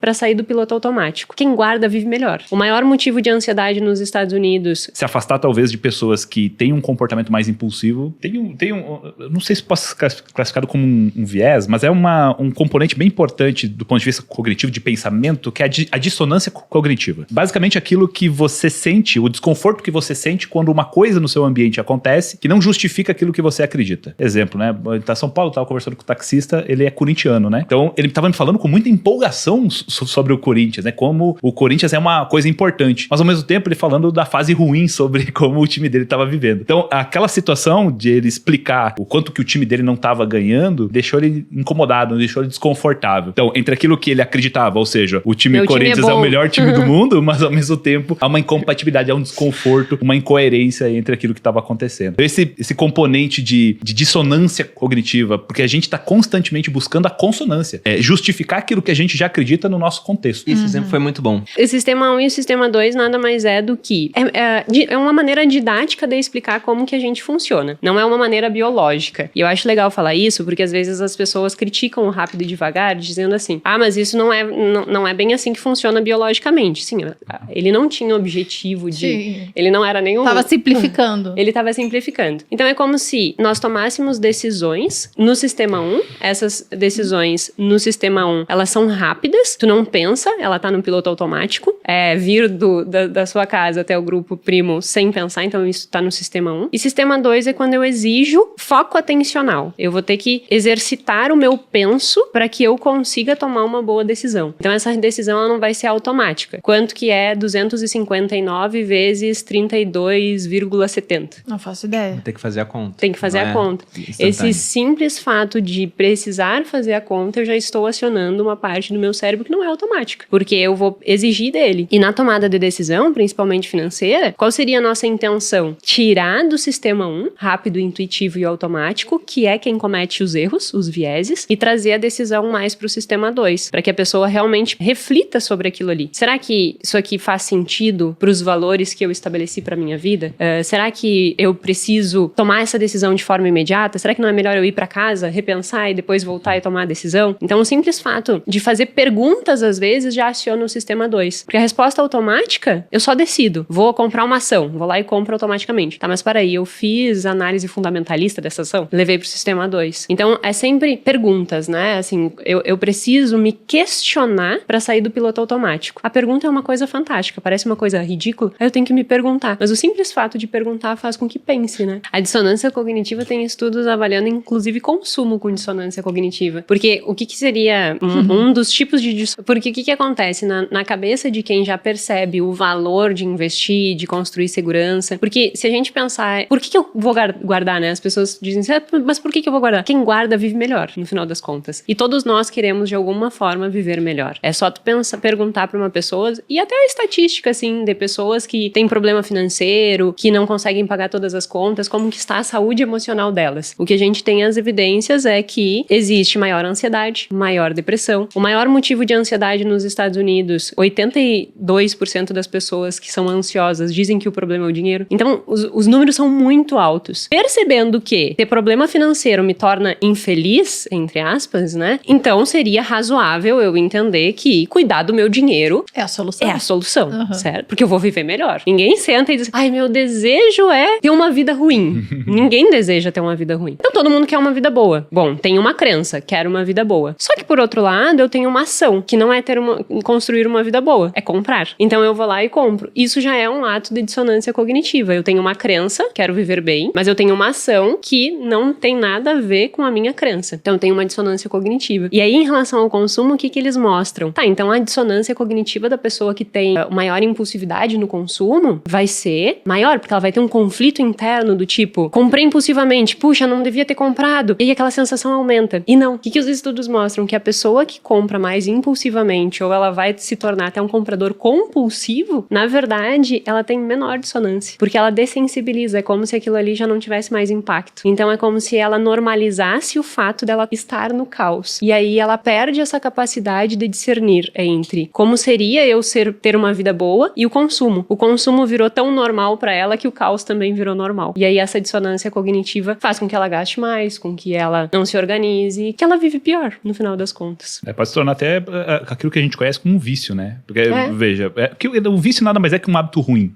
para sair do piloto automático. Quem guarda vive melhor. O maior motivo de ansiedade nos Estados Unidos... Se afastar, talvez, de pessoas que têm um comportamento mais impulsivo. Eu não sei se posso ser classificado como um viés, mas é um componente bem importante do ponto de vista cognitivo, de pensamento, que é a dissonância cognitiva. Basicamente, aquilo que você sente, o desconforto que você sente quando uma coisa no seu ambiente acontece que não justifica aquilo que você acredita. Exemplo, né? Em São Paulo, eu estava conversando com o taxista, ele é corintiano, né? Então, ele estava me falando com muita empolgação sobre o Corinthians, né? Como o Corinthians é uma coisa importante. Mas, ao mesmo tempo, ele falando da fase ruim sobre como o time dele estava vivendo. Então, aquela situação de ele explicar o quanto que o time dele não estava ganhando, deixou ele incomodado, deixou ele desconfortável. Então, entre aquilo que ele acreditava, ou seja, o time Corinthians é o melhor time do mundo, mas, ao mesmo tempo, há uma incompatibilidade, há um desconforto, uma incoerência entre aquilo que estava acontecendo. Esse componente de dissonância cognitiva, porque a gente está constantemente buscando a consonância, justificar aquilo que a gente já acredita no nosso contexto. Esse exemplo foi muito bom. O sistema 1 e o sistema 2 nada mais é do que... É uma maneira didática de explicar como que a gente funciona. Não é uma maneira biológica. E eu acho legal falar isso, porque às vezes as pessoas criticam o rápido e devagar, dizendo assim, mas isso não é bem assim que funciona biologicamente. Sim, ele não tinha objetivo de... Sim. Ele não era nenhum... Tava simplificando. Ele estava simplificando. Então é como se nós tomássemos decisões no sistema 1, essas decisões no sistema 1, elas são rápidas, tu não pensa, ela tá no piloto automático, vir da sua casa até o grupo primo sem pensar, então isso tá no sistema 1. E sistema 2 é quando eu exijo foco atencional. Eu vou ter que exercitar o meu penso para que eu consiga tomar uma boa decisão. Então essa decisão ela não vai ser automática. Quanto que é 259 vezes 32,70? Não faço ideia. Tem que fazer a conta. Tem que fazer a conta. Esse simples fato de precisar fazer a conta, eu já estou acionando uma parte do meu cérebro que não é automática, porque eu vou exigir dele. E na tomada de decisão, principalmente financeira, qual seria a nossa intenção? Tirar do sistema 1, rápido, intuitivo e automático, que é quem comete os erros, os vieses, e trazer a decisão mais para o sistema 2, para que a pessoa realmente reflita sobre aquilo ali. Será que isso aqui faz sentido para os valores que eu estabeleci para minha vida? Será que eu preciso tomar essa decisão de forma imediata? Será que não é melhor eu ir para casa, repensar e depois voltar e tomar a decisão? Então, o simples fato de fazer perguntas, às vezes, já aciona o sistema 2. Porque a resposta automática, eu só decido. Vou comprar uma ação. Vou lá e compro automaticamente. Tá, mas peraí, eu fiz análise fundamentalista dessa ação? Levei pro sistema 2. Então, é sempre perguntas, né? Assim, eu preciso me questionar para sair do piloto automático. A pergunta é uma coisa fantástica. Parece uma coisa ridícula. Aí eu tenho que me perguntar. Mas o simples fato de perguntar faz com que pense, né? A dissonância cognitiva tem estudos avaliando, inclusive, consumo com dissonância cognitiva. Porque o que seria um dos tipos de... Porque o que acontece na cabeça de quem já percebe o valor de investir, de construir segurança? Porque se a gente pensar... Por que eu vou guardar, né? As pessoas dizem assim, mas por que eu vou guardar? Quem guarda vive melhor, no final das contas. E todos nós queremos, de alguma forma, viver melhor. É só tu perguntar pra uma pessoa, e até a estatística, assim, de pessoas que têm problema financeiro, que não conseguem pagar todas as contas, como que está a saúde emocional delas. O que a gente tem as evidências é que existe maior ansiedade, maior depressão. O maior motivo de ansiedade nos Estados Unidos, 82% das pessoas que são ansiosas dizem que o problema é o dinheiro. Então, os números são muito altos. Percebendo que ter problema financeiro me torna infeliz, entre aspas, né? Então, seria razoável eu entender que cuidar do meu dinheiro é a solução. É a solução, certo? Porque eu vou viver melhor. Ninguém senta e diz, meu desejo é ter uma vida ruim. Ninguém deseja ter uma vida ruim. Então, todo mundo quer uma vida boa. Bom, tem uma crença, quero uma vida boa. Só que, por outro lado, eu tenho uma ação, que não é construir uma vida boa, é comprar. Então, eu vou lá e compro. Isso já é um ato de dissonância cognitiva. Eu tenho uma crença, quero viver bem, mas eu tenho uma ação que não tem nada a ver com a minha crença. Então, eu tenho uma dissonância cognitiva. E aí, em relação ao consumo, o que eles mostram? Então, a dissonância cognitiva da pessoa que tem maior impulsividade no consumo vai ser maior, porque ela vai ter um conflito interno do tipo, comprei impulsivamente, puxa, não devia ter comprado. E aí aquela sensação aumenta. E não. O que os estudos mostram? Que a pessoa que compra mais impulsivamente, ou ela vai se tornar até um comprador comprador compulsivo, na verdade, ela tem menor dissonância, porque ela dessensibiliza, é como se aquilo ali já não tivesse mais impacto. Então é como se ela normalizasse o fato dela estar no caos. E aí ela perde essa capacidade de discernir entre como seria eu ter uma vida boa e o consumo. O consumo virou tão normal pra ela que o caos também virou normal. E aí essa dissonância cognitiva faz com que ela gaste mais, com que ela não se organize, que ela vive pior, no final das contas. Pode se tornar até aquilo que a gente conhece como um vício, né? Porque, veja, o vício nada mais é que um hábito ruim.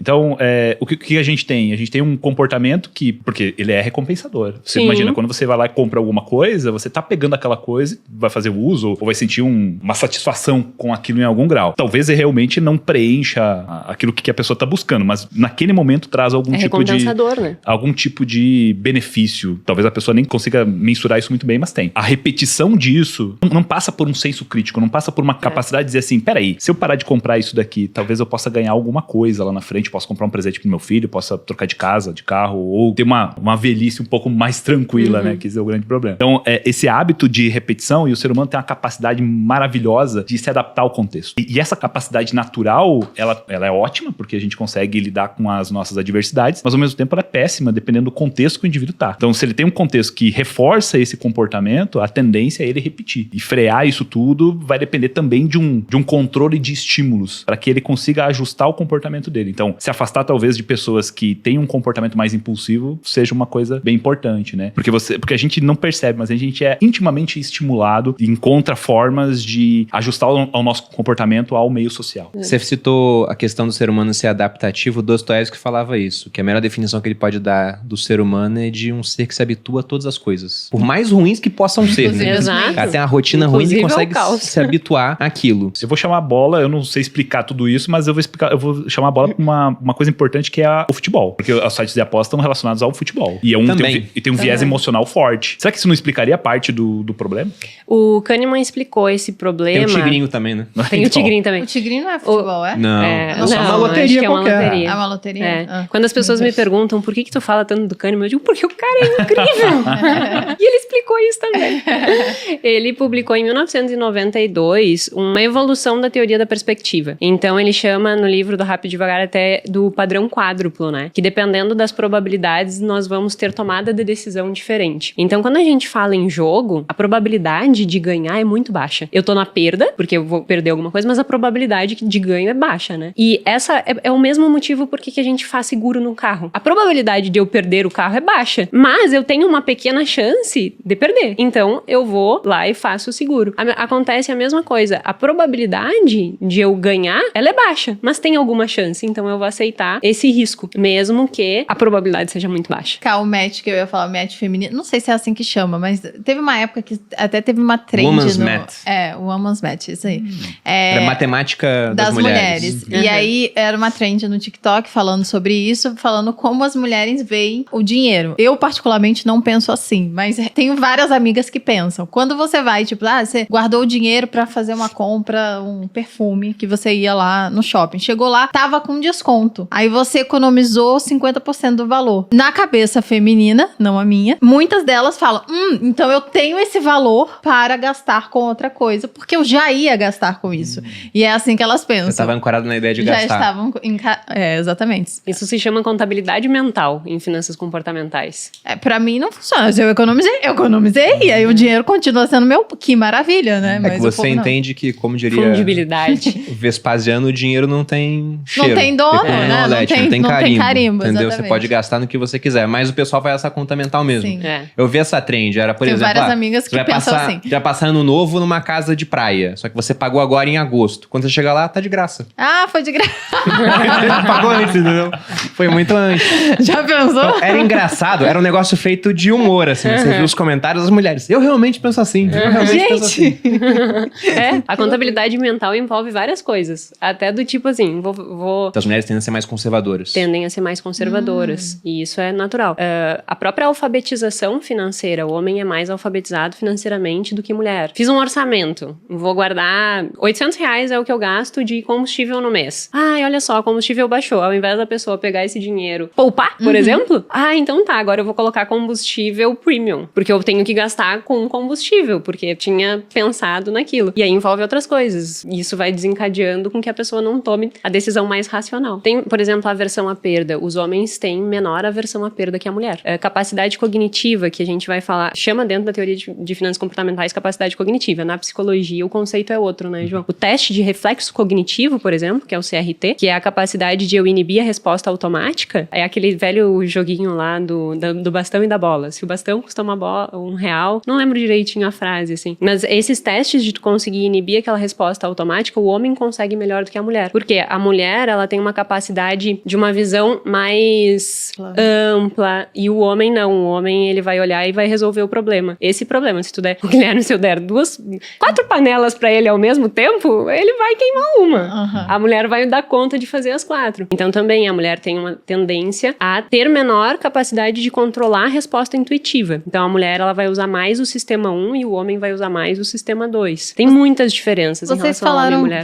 Então, o que a gente tem? A gente tem um comportamento porque ele é recompensador. Você imagina, quando você vai lá e compra alguma coisa, você tá pegando aquela coisa, vai fazer o uso, ou vai sentir uma satisfação com aquilo em algum grau. Talvez ele realmente não preencha aquilo que a pessoa tá buscando, mas naquele momento traz algum tipo de... né? Algum tipo de benefício. Talvez a pessoa nem consiga mensurar isso muito bem, mas tem. A repetição disso não passa por um senso crítico, não passa por uma capacidade de dizer assim, peraí, se eu parar de comprar isso daqui, talvez eu possa ganhar alguma coisa lá na frente, posso comprar um presente pro meu filho, possa trocar de casa, de carro, ou ter uma velhice um pouco mais tranquila, né? Que esse é o grande problema. Então, esse hábito de repetição, e o ser humano tem uma capacidade maravilhosa de se adaptar ao contexto. E essa capacidade natural, ela é ótima, porque a gente consegue lidar com as nossas adversidades, mas ao mesmo tempo ela é péssima, dependendo do contexto que o indivíduo tá. Então, se ele tem um contexto que reforça esse comportamento, a tendência é ele repetir. E frear isso tudo vai depender também de um controle de estímulos, para que ele consiga ajustar o comportamento dele. Então, se afastar talvez de pessoas que têm um comportamento mais impulsivo, seja uma coisa bem importante, né? Porque a gente não percebe, mas a gente é intimamente estimulado e encontra formas de ajustar o nosso comportamento ao meio social. Você citou a questão do ser humano ser adaptativo, o Dostoiévski falava isso, que a melhor definição que ele pode dar do ser humano é de um ser que se habitua a todas as coisas. Por mais ruins que possam ser, né? Exato. Ela tem uma rotina ruim e consegue se habituar àquilo. Eu vou chamar a bola, eu não sei explicar tudo isso, mas eu vou chamar a bola pra uma coisa importante que é o futebol. Porque os sites de aposta estão relacionados ao futebol. E tem um viés emocional forte. Será que isso não explicaria parte do problema? O Kahneman explicou esse problema. Tem o tigrinho também, né? Tem o tigrinho também. O tigrinho não é futebol, é? Não. É uma loteria qualquer. É uma loteria? Quando as pessoas me perguntam por que tu fala tanto do Kahneman, eu digo, porque o cara é incrível. E ele explicou isso também. Ele publicou em 1992 uma evolução da teoria da perspectiva. Então ele chama no livro do Rápido e Devagar até do padrão quádruplo, né? Que dependendo das probabilidades, nós vamos ter tomada de decisão diferente. Então quando a gente fala em jogo, a probabilidade de ganhar é muito baixa. Eu tô na perda, porque eu vou perder alguma coisa, mas a probabilidade de ganho é baixa, né? E essa é o mesmo motivo por que a gente faz seguro no carro. A probabilidade de eu perder o carro é baixa, mas eu tenho uma pequena chance de perder. Então eu vou lá e faço o seguro. Acontece a mesma coisa. A probabilidade de eu ganhar, ela é baixa, mas tem alguma chance, então eu vou aceitar esse risco, mesmo que a probabilidade seja muito baixa. O match que eu ia falar, o match feminino, não sei se é assim que chama, mas teve uma época que até teve uma trend Woman's Match. o Woman's Match, isso aí. Era matemática das mulheres. E aí era uma trend no TikTok falando sobre isso, falando como as mulheres veem o dinheiro. Eu particularmente não penso assim, mas tenho várias amigas que pensam. Quando você vai, tipo, você guardou o dinheiro pra fazer uma compra, um perfume, que você ia lá no shopping. Chegou lá, tava com desconto. Aí você economizou 50% do valor. Na cabeça feminina, não a minha, muitas delas falam, então eu tenho esse valor para gastar com outra coisa, porque eu já ia gastar com isso. E é assim que elas pensam. Você estava ancorado na ideia de já gastar. Estavam exatamente. Isso se chama contabilidade mental em finanças comportamentais. Pra mim não funciona. Eu economizei, e aí o dinheiro continua sendo meu. Que maravilha, né? Mas que você entende que, como diria fundibilidade. Vespasiano, o dinheiro não tem cheiro. Não tem dono, né? Não tem carimbo. Entendeu? Exatamente. Você pode gastar no que você quiser, mas o pessoal faz essa conta mental mesmo. Sim. Eu vi essa trend, era, por exemplo, várias amigas que pensam assim. Já passar ano novo numa casa de praia, só que você pagou agora em agosto. Quando você chega lá, tá de graça. Foi de graça. Pagou antes, entendeu? Foi muito antes. Já pensou? Então, era engraçado, era um negócio feito de humor, assim. Você viu os comentários das mulheres. Eu realmente penso assim. Penso assim. A contabilidade mental envolve várias coisas. Até do tipo assim, Então, as mulheres tendem a ser mais conservadoras. Tendem a ser mais conservadoras. E isso é natural. A própria alfabetização financeira, o homem é mais alfabetizado financeiramente do que mulher. Fiz um orçamento, vou guardar R$800 é o que eu gasto de combustível no mês. Olha só, o combustível baixou. Ao invés da pessoa pegar esse dinheiro, poupar, por exemplo, então tá, agora eu vou colocar combustível premium, porque eu tenho que gastar com combustível, porque eu tinha pensado naquilo. E aí envolve outras coisas. Isso vai desencadeando com que a pessoa não tome a decisão mais racional. Tem, por exemplo, a aversão à perda. Os homens têm menor aversão à perda que a mulher. Capacidade cognitiva, que a gente vai falar, chama dentro da teoria de finanças comportamentais capacidade cognitiva. Na psicologia, o conceito é outro, né, João? O teste de reflexo cognitivo, por exemplo, que é o CRT, que é a capacidade de eu inibir a resposta automática, é aquele velho joguinho lá do bastão e da bola. Se o bastão custa R$1, não lembro direitinho a frase, assim. Mas esses testes de tu conseguir inibir aquela resposta automática, o homem consegue melhor do que a mulher. Porque a mulher, ela tem uma capacidade de uma visão mais ampla, e o homem não. O homem, ele vai olhar e vai resolver o problema. Esse problema, se o Guilherme, se eu der 4 panelas pra ele ao mesmo tempo, ele vai queimar uma. A mulher vai dar conta de fazer as 4. Então também a mulher tem uma tendência a ter menor capacidade de controlar a resposta intuitiva. Então a mulher, ela vai usar mais o sistema 1 e o homem vai usar mais o sistema 2. Tem muitas diferenças em relação ao homem e mulher.